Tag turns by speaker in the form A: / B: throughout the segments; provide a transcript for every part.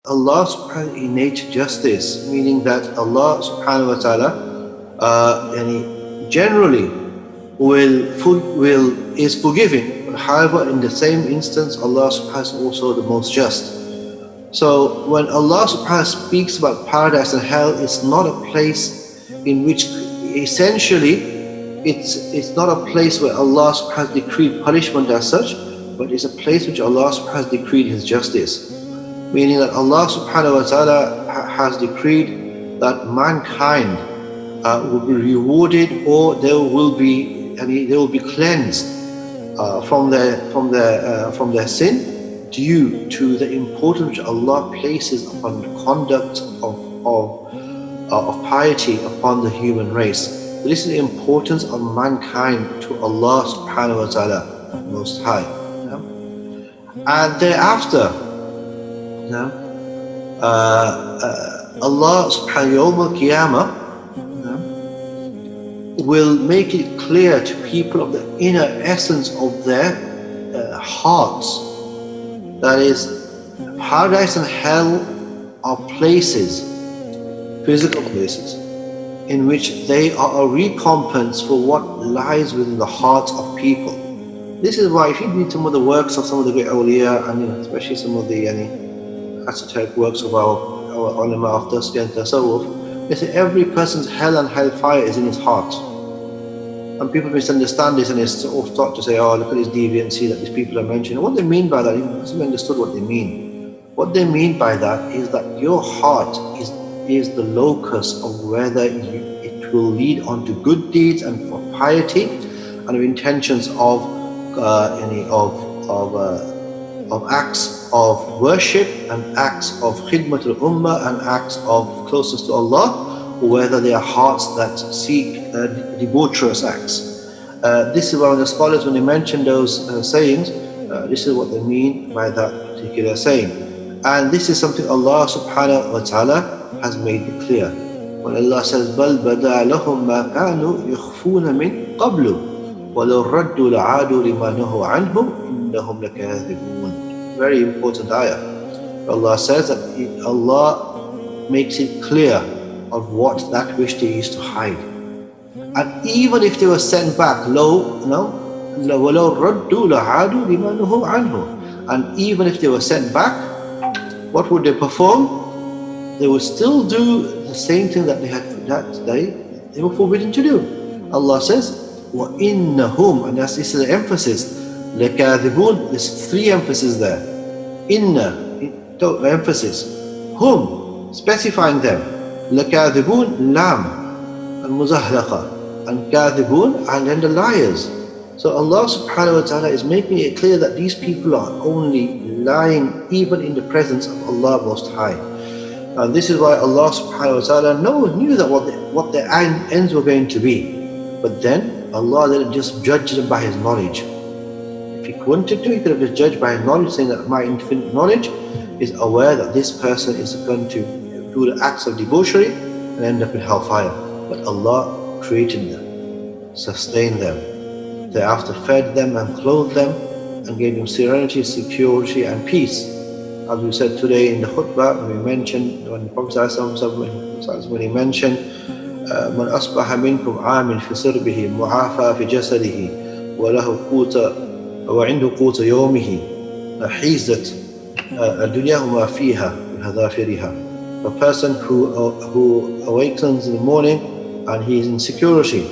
A: Allah subhanahu innate justice, meaning that Allah subhanahu wa ta'ala generally will is forgiving, but however in the same instance Allah subhanahu is also the most just. So when Allah subhanahu speaks about paradise and hell, it's not a place in which essentially it's not a place where Allah subhanahu decreed punishment as such, but it's a place which Allah subhanahu decreed His justice. Meaning that Allah subhanahu wa ta'ala has decreed that mankind will be rewarded, or they will be cleansed from their sin due to the importance which Allah places upon the conduct of piety upon the human race. So this is the importance of mankind to Allah subhanahu wa ta'ala Most High. And thereafter, Allah subhanahu wa ta'ala will make it clear to people of the inner essence of their hearts. That is, paradise and hell are places, physical places, in which they are a recompense for what lies within the hearts of people. This is why if you read some of the works of some of the great awliya, and especially some of the esoteric works of our ulama of Tasawwuf and Tasawwuf, they say every person's hell and hellfire is in his heart. And people misunderstand this, and it's sort of thought to say, oh, look at this deviancy that these people are mentioning. What they mean by that, you hasn't understood what they mean. What they mean by that is that your heart is the locus of whether it will lead on to good deeds and for piety, and of intentions of acts of worship and acts of khidmatul ummah and acts of closeness to Allah, or whether they are hearts that seek debaucherous acts. This is one of the scholars, when they mention those sayings, this is what they mean by that particular saying. And this is something Allah subhanahu wa ta'ala has made it clear. When Allah says, بَلْ بَدَى لَهُمْ مَا كَانُوا يُخْفُونَ مِنْ قَبْلُ وَلَوْ رَدُّوا لَعَادُوا لِمَا نُهُوا عَنْهُ إِنَّهُمْ لَكَاذِبُونَ. Very important ayah. Allah says that Allah makes it clear of what that which they used to hide. And even if they were sent back, وَلَوْ رَدُّوا لَعَادُوا لِمَا نُهُوا عَنْهُ. And even if they were sent back, what would they perform? They would still do the same thing that they were forbidden to do. Allah says, وَإِنَّهُمْ, and this is the emphasis, لَكَاذِبُونَ. There's three emphasis there. Inna, emphasis. Hum, specifying them. لَكَاذِبُونَ, lam, and muzahlaqa, and kathibun, and then the liars. So Allah subhanahu wa ta'ala is making it clear that these people are only lying even in the presence of Allah Most High. And this is why Allah subhanahu wa ta'ala knew that what their ends were going to be. But then Allah didn't just judge them by His knowledge. If He wanted to, He could have just judged by His knowledge, saying that my infinite knowledge is aware that this person is going to do the acts of debauchery and end up in hellfire. But Allah created them, sustained them, thereafter fed them and clothed them, and gave them serenity, security and peace. As we said today in the khutbah, when the Prophet when he mentioned, من أصبح منكم عامل في صربه معافى في جسده وله قوت وعنده قوت يومه حيزت الدنيا وما فيها بهذافرها. A person who awakens in the morning and he is in security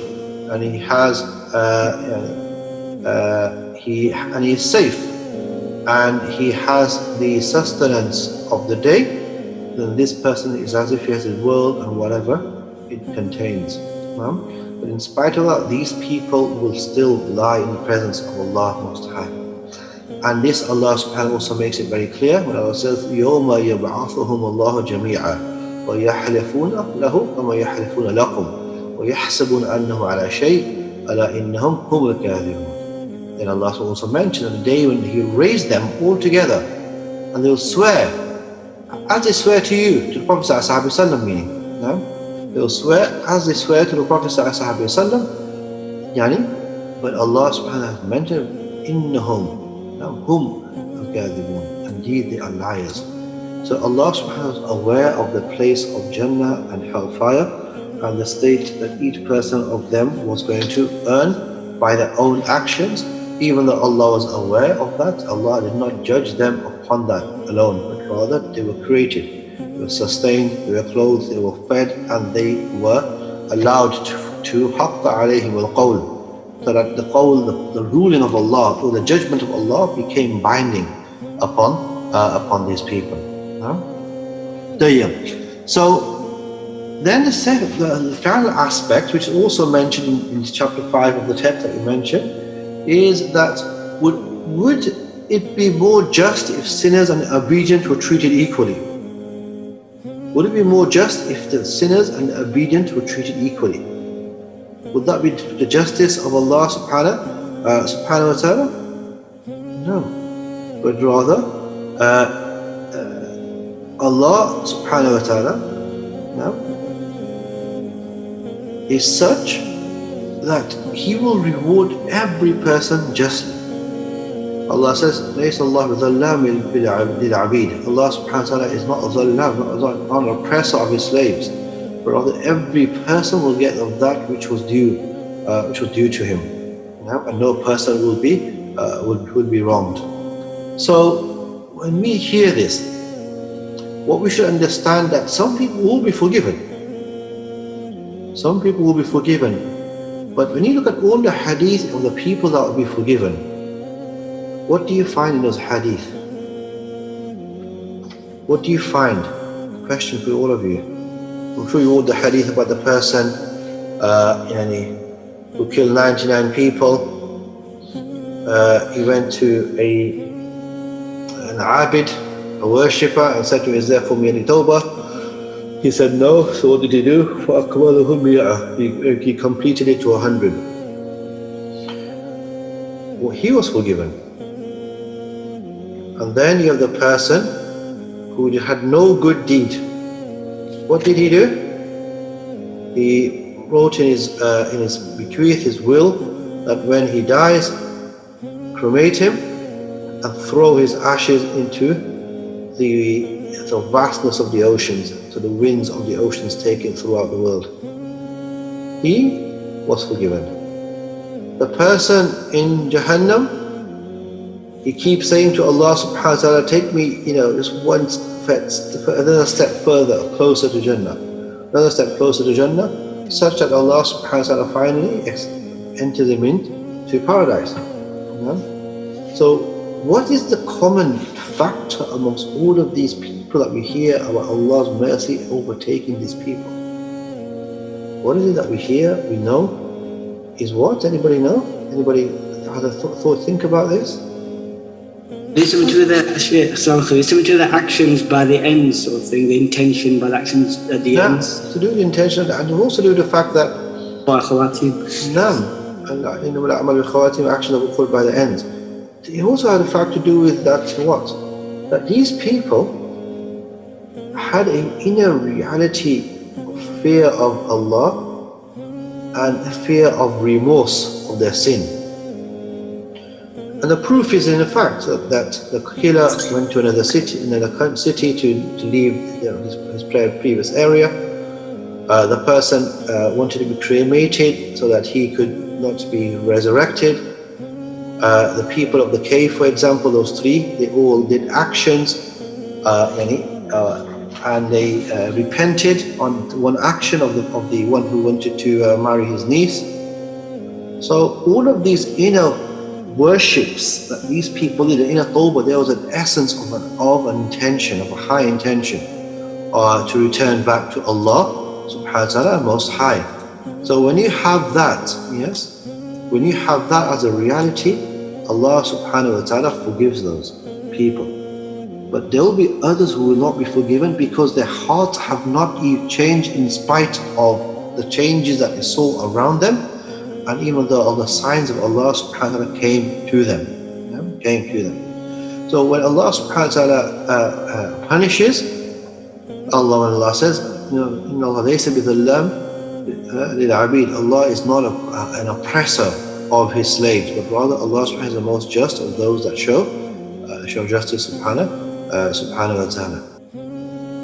A: and he has he is safe and he has the sustenance of the day, then this person is as if he has his world and whatever it contains. But in spite of that, these people will still lie in the presence of Allah Most High. And this Allah subhanahu also makes it very clear when Allah says, يَوْمَ يَبْعَثُهُمُ اللَّهُ جَمِيعًا وَيَحْلِفُونَ لَهُ وَمَا يَحْلِفُونَ لَكُمْ وَيَحْسَبُونَ أَنَّهُ عَلَى شَيْءٍ أَلَا إِنَّهُمْ هُمُ الْكَاذِبُونَ. Then Allah also mentioned on the day when He will raise them all together and they will swear, as they swear to you, to the Prophet ﷺ, meaning, they will swear as they swear to the Prophet ﷺ, but Allah subhanahu wa ta'ala mentioned, إِنَّهُمْ hum al-kadhibun, indeed they are liars. So Allah subhanahu wa ta'ala is aware of the place of Jannah and Hellfire and the state that each person of them was going to earn by their own actions. Even though Allah was aware of that, Allah did not judge them upon that alone, but rather they were created, they were sustained, they were clothed, they were fed, and they were allowed to haqqa alayhim al-qawl, so that the ruling of Allah or the judgment of Allah became binding upon these people. So then the final aspect, which is also mentioned in chapter 5 of the text that we mentioned, is that would it be more just if sinners and obedient were treated equally? Would it be more just if the sinners and the obedient were treated equally? Would that be the justice of Allah subhanahu wa ta'ala? No. But rather, Allah subhanahu wa ta'ala is such that He will reward every person justly. Allah says, لَيْسَ اللَّهُ ظَلَّامٍ لِلْعَبِيدِ. Allah subhanahu wa ta'ala is not a zallam, not an oppressor of His slaves, but rather every person will get of that which was due to him, and no person will be wronged. So when we hear this, what we should understand that some people will be forgiven. Some people will be forgiven. But when you look at all the hadith of the people that will be forgiven, what do you find in those hadith? What do you find? Question for all of you. I'm sure you read the hadith about the person who killed 99 people. He went to an abid, a worshipper, and said to him, "Is there for me any tawbah?" He said no. So what did he do? He completed it to 100. Well, he was forgiven. And then you have the person who had no good deed. What did he do? He wrote in his bequeath, his will, that when he dies, cremate him and throw his ashes into the vastness of the oceans, so the winds of the oceans take it throughout the world. He was forgiven. The person in Jahannam, he keeps saying to Allah subhanahu wa ta'ala, take me, just another step further, closer to Jannah. Another step closer to Jannah, such that Allah subhanahu wa ta'ala finally enters him into paradise. So what is the common factor amongst all of these people that we hear about Allah's mercy overtaking these people? What is it that we hear, we know, is what? Anybody know? Anybody had a think about this?
B: It's something to do with the actions by the ends sort of thing, the intention by the actions at the ends.
A: To do with the intention, and also to do with the fact that actions that were called by the ends. It also had a fact to do with that that these people had an inner reality of fear of Allah and a fear of remorse of their sin. And the proof is in the fact that the killer went to another city to leave his previous area. The person wanted to be cremated so that he could not be resurrected. The people of the cave, for example, those three, they all did actions, and they repented on one action of the one who wanted to marry his niece. So all of these inner worships that these people did, the inner tawbah, there was an essence of an intention, of a high intention, to return back to Allah subhanahu wa ta'ala most high. So when you have that, when you have that as a reality, Allah subhanahu wa ta'ala forgives those people. But there will be others who will not be forgiven because their hearts have not changed in spite of the changes that they saw around them, and even though all the signs of Allah subhanahu wa ta'ala came to them. So when Allah subhanahu wa ta'ala punishes, Allah says, Inna Allah laysa bidhallam lil'abid. Allah is not an oppressor of His slaves, but rather Allah subhanahu wa ta'ala is the most just of those that show justice subhanahu wa ta'ala.